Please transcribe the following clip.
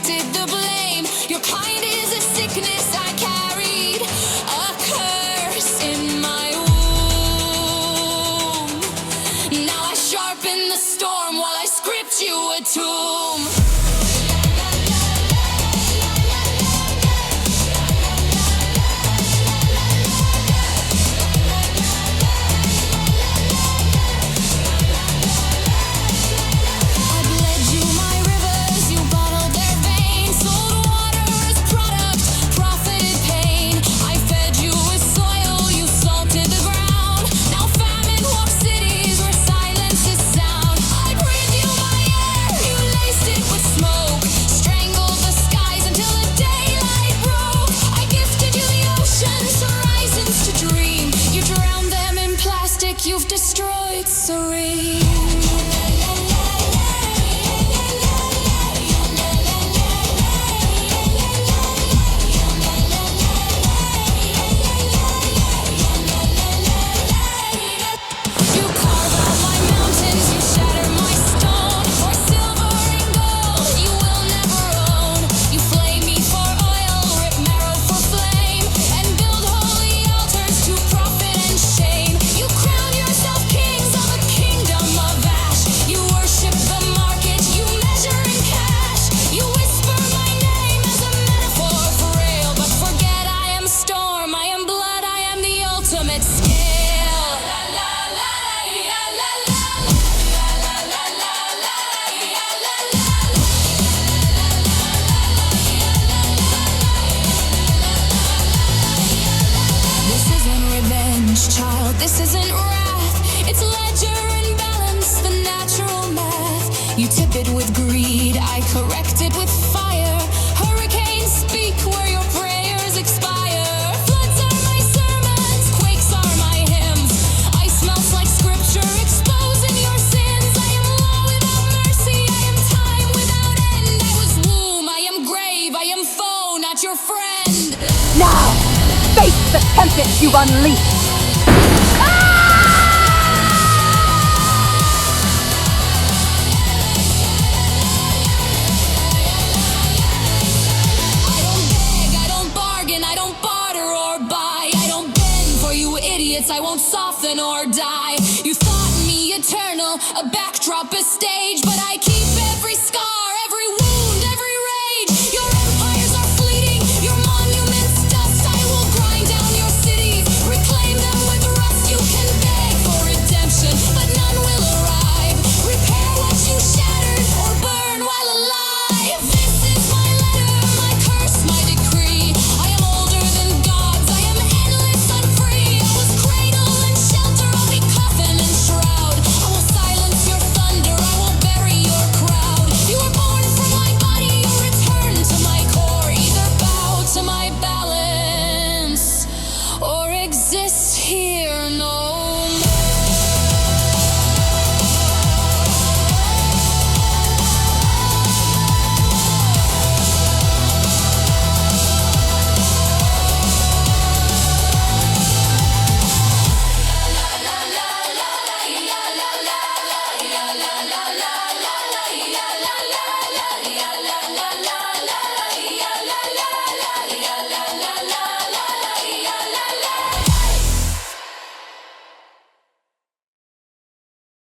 deflected the blame. Your kind is a sickness I carried, a curse in my womb. Now I sharpen the storm while I script you a tomb. You've destroyed serene. This isn't wrath, it's ledger and balance, the natural math. You tip it with greed, I correct it with fire. Hurricanes speak where your prayers expire. Floods are my sermons, quakes are my hymns. Ice melts like scripture, exposing your sins. I am law without mercy, I am time without end. I was womb, I am grave, I am foe, not your friend. Now, face the tempest you've unleashed. I won't soften or die. You thought me eternal, a backdrop, a stage, but I keep every scar, every wound, every rage. Your empires are fleeting, your monuments dust. I will grind down your cities, reclaim them with rust. You can beg for redemption, but none will arrive. Repair what you shattered or burn while alive. This is my letter, my curse, my decree. I am older than gods, I am endless, unfree. I was cradle and shelter, I'll be coffin and shroud. I will silence your thunder, I will bury your crowd. You were born from my body, you return to my core. Either bow to my balance or exist here no more. La la la la la la la la la la la la la.